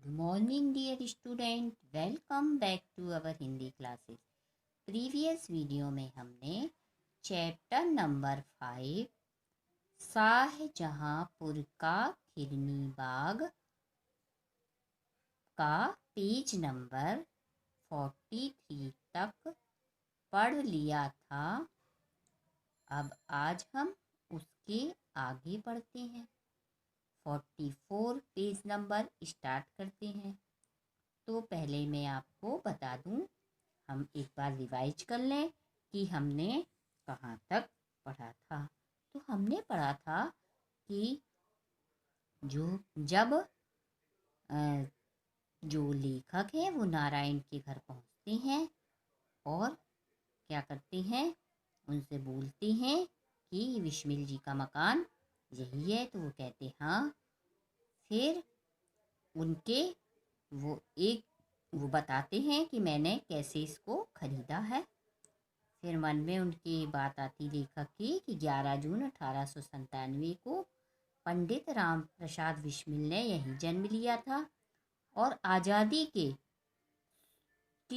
Good morning, dear student. Welcome back to our Hindi classes. Previous video में हमने chapter number 5 Shahjahanpur का खिरनी बाग का page number 43 तक पढ़ लिया था। अब आज हम उसके आगे पढ़ते हैं। 44 पेज नंबर स्टार्ट करते हैं। तो पहले मैं आपको बता दूं, हम एक बार रिवाइज कर लें कि हमने कहाँ तक पढ़ा था। तो हमने पढ़ा था कि जब जो लेखक हैं वो नारायण के घर पहुंचते हैं और क्या करते हैं, उनसे बोलते हैं कि विस्मिल जी का मकान यही है। तो वो कहते हाँ। फिर उनके वो बताते हैं कि मैंने कैसे इसको खरीदा है। फिर मन में उनकी बात आती लेखक की कि 11 जून 1897 को पंडित राम प्रसाद बिस्मिल ने यहीं जन्म लिया था और आज़ादी की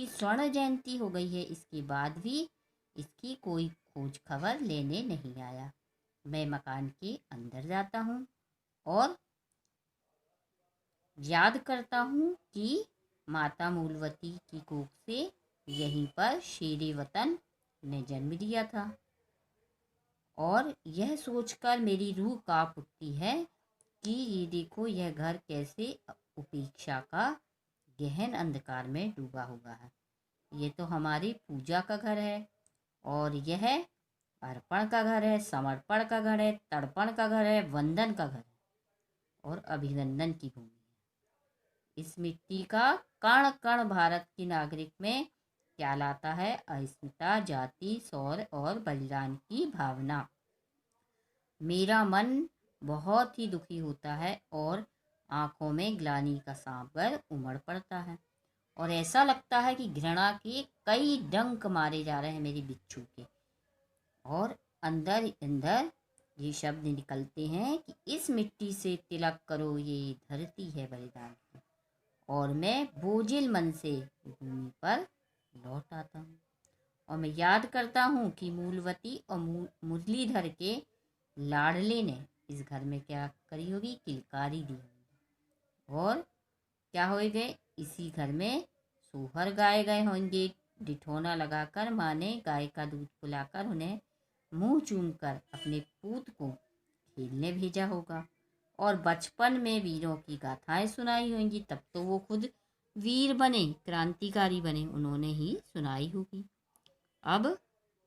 स्वर्ण जयंती हो गई है। इसके बाद भी इसकी कोई खोज खबर लेने नहीं आया। मैं मकान के अंदर जाता हूँ और याद करता हूँ कि माता मूलवती की कोख से यहीं पर शेरे वतन ने जन्म लिया था और यह सोचकर मेरी रूह कांप उठती है कि ये देखो, यह घर कैसे उपेक्षा का गहन अंधकार में डूबा हुआ है। ये तो हमारी पूजा का घर है और यह अर्पण का घर है, समर्पण का घर है, तर्पण का घर है, वंदन का घर है और अभिनंदन की भूमि है। इस मिट्टी का कण कण भारत के नागरिक में क्या लाता है? अस्मिता, जाति, शौर्य और बलिदान की भावना। मेरा मन बहुत ही दुखी होता है और आंखों में ग्लानि का सांबर उमड़ पड़ता है और ऐसा लगता है कि घृणा के कई डंक मारे जा रहे हैं मेरी बिच्छू के। और अंदर अंदर ये शब्द निकलते हैं कि इस मिट्टी से तिलक करो, ये धरती है बलिदान की। और मैं बोझिल मन से भूमि पर लौट आता हूँ और मैं याद करता हूँ कि मूलवती और मुरलीधर के लाडले ने इस घर में क्या करी होगी, किलकारी दी होगी और क्या हो गए, इसी घर में सोहर गाए गए होंगे। डिठोना लगाकर माँ ने गाय का दूध पिलाकर उन्हें मुंह चूमकर अपने पूत को खेलने भेजा होगा और बचपन में वीरों की गाथाएं सुनाई होंगी। तब तो वो खुद वीर बने, क्रांतिकारी बने, उन्होंने ही सुनाई होगी। अब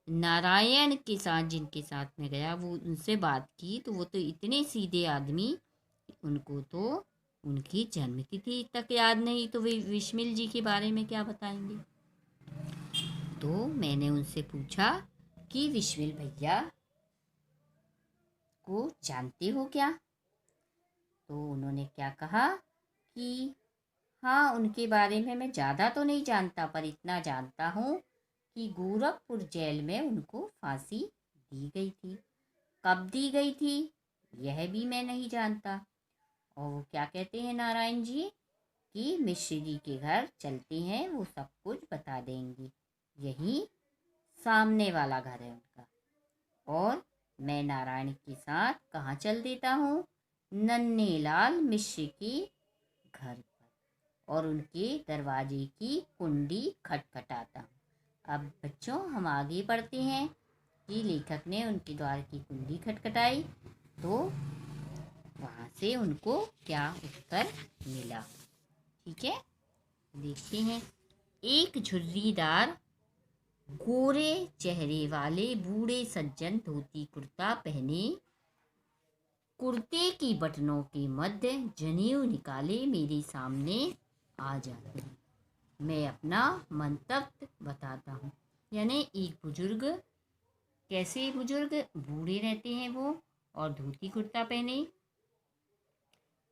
नारायण के साथ जिनके साथ में गया, वो उनसे बात की तो वो तो इतने सीधे आदमी, उनको तो उनकी जन्मतिथि तक याद नहीं, तो वे विस्मिल जी के बारे में क्या बताएंगे। तो मैंने उनसे पूछा कि विस्मिल भैया को जानते हो क्या? तो उन्होंने क्या कहा कि हाँ, उनके बारे में मैं ज़्यादा तो नहीं जानता, पर इतना जानता हूँ कि गोरखपुर जेल में उनको फांसी दी गई थी। कब दी गई थी यह भी मैं नहीं जानता। और वो क्या कहते हैं नारायण जी कि मिश्र जी के घर चलते हैं, वो सब कुछ बता देंगी। यही सामने वाला घर है उनका। और मैं नारायण के साथ कहाँ चल देता हूँ? नन्हेलाल मिश्र के घर पर और उनके दरवाजे की कुंडी खटखटाता हूँ। अब बच्चों, हम आगे बढ़ते हैं कि लेखक ने उनके द्वार की कुंडी खटखटाई तो वहाँ से उनको क्या उत्तर मिला, ठीक है, देखते हैं। एक झुर्रीदार गोरे चेहरे वाले बूढ़े सज्जन धोती कुर्ता पहने, कुर्ते की बटनों के मध्य जनेऊ निकाले मेरे सामने आ जाते हैं। मैं अपना मंतव्य बताता हूँ। यानी एक बुजुर्ग, कैसे बुजुर्ग, बूढ़े रहते हैं वो और धोती कुर्ता पहने,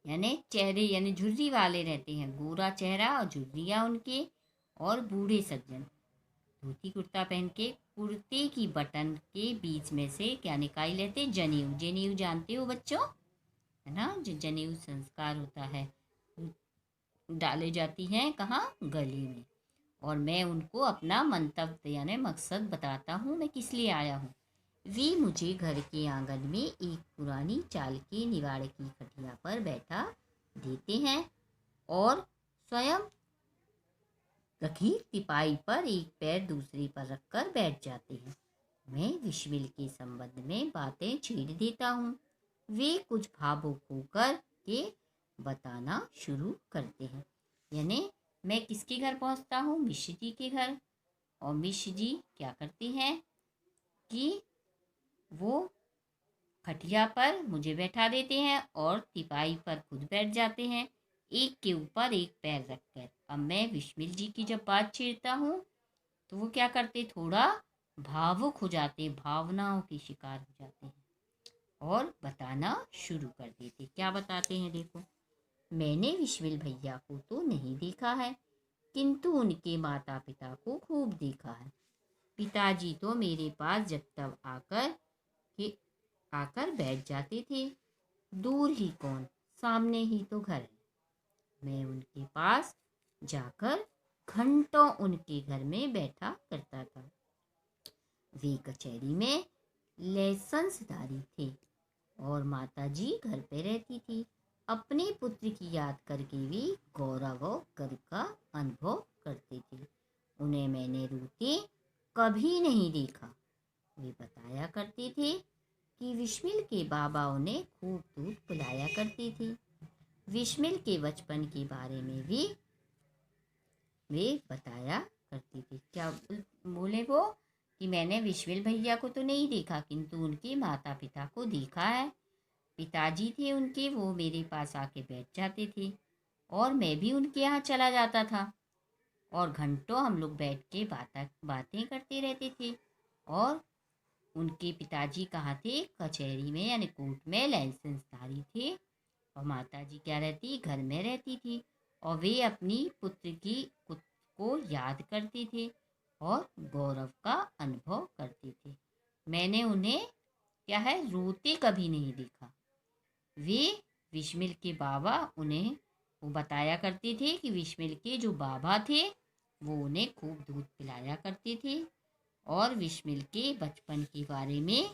यानी चेहरे यानी झुर्री वाले रहते हैं, गोरा चेहरा और झुर्रियाँ उनके, और बूढ़े सज्जन धोती कुर्ता पहन के कुर्ते की बटन के बीच में से क्या निकाल लेते? जनेऊ। जनेऊ जानते हो बच्चों, है ना, जो जनेऊ संस्कार होता है डाले जाती हैं कहाँ, गले में। और मैं उनको अपना मंतव्य यानी मकसद बताता हूँ, मैं किस लिए आया हूँ। वे मुझे घर के आंगन में एक पुरानी चाल के निवाड़ की खटिया पर बैठा देते हैं और स्वयं रखी तिपाई पर एक पैर दूसरे पर रखकर बैठ जाते हैं। मैं विश्विल के संबंध में बातें छेड़ देता हूँ। वे कुछ भावुक होकर के बताना शुरू करते हैं। यानी मैं किसके घर पहुँचता हूँ, मिश्र जी के घर। और मिश्र जी क्या करते हैं कि वो खटिया पर मुझे बैठा देते हैं और तिपाई पर खुद बैठ जाते हैं, एक के ऊपर एक पैर रखकर। अब मैं विश्मिल जी की जब बात छेड़ता हूँ तो वो क्या करते, थोड़ा भावुक हो जाते हैं, भावनाओं के शिकार हो जाते हैं और बताना शुरू कर देते। क्या बताते हैं, देखो। मैंने विश्विल भैया को तो नहीं देखा है, किंतु उनके माता पिता को खूब देखा है। पिताजी तो मेरे पास जब तब आकर बैठ जाते थे। दूर ही कौन, सामने ही तो घर है। मैं उनके पास जाकर घंटों उनके घर में बैठा करता था। वे कचहरी में लाइसेंसदारी थे और माताजी घर पे रहती थी। अपने पुत्र की याद करके भी गौरव और गर्व का अनुभव करते थे। उन्हें मैंने रोते कभी नहीं देखा। वे बताया करते थे कि विश्मिल के बाबा उन्हें खूब दूध पिलाया करते थे। विश्मिल के बचपन के बारे में भी वे बताया करते थे। क्या बोले वो कि मैंने विश्विल भैया को तो नहीं देखा, किंतु उनके माता पिता को देखा है। पिताजी थे उनके, वो मेरे पास आके बैठ जाते थे और मैं भी उनके यहाँ चला जाता था और घंटों हम लोग बैठ के बातें करते रहते थे। और उनके पिताजी कहाँ थे, कचहरी में यानी कोर्ट में लाइसेंसधारी थे और माताजी क्या रहती, घर में रहती थी। और वे अपनी पुत्र को याद करते थे और गौरव का अनुभव करते थे। मैंने उन्हें क्या है, रोते कभी नहीं देखा। वे विश्मिल के बाबा उन्हें वो बताया करते थे कि विश्मिल के जो बाबा थे वो उन्हें खूब दूध पिलाया करते थे और विश्मिल के बचपन के बारे में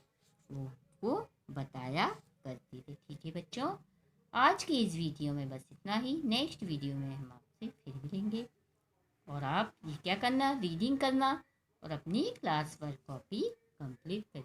वो बताया करते थे। ठीक है बच्चों, आज की इस वीडियो में बस इतना ही। नेक्स्ट वीडियो में हम आपसे फिर मिलेंगे और आप ये क्या करना, रीडिंग करना और अपनी क्लास वर्क कॉपी कंप्लीट करना।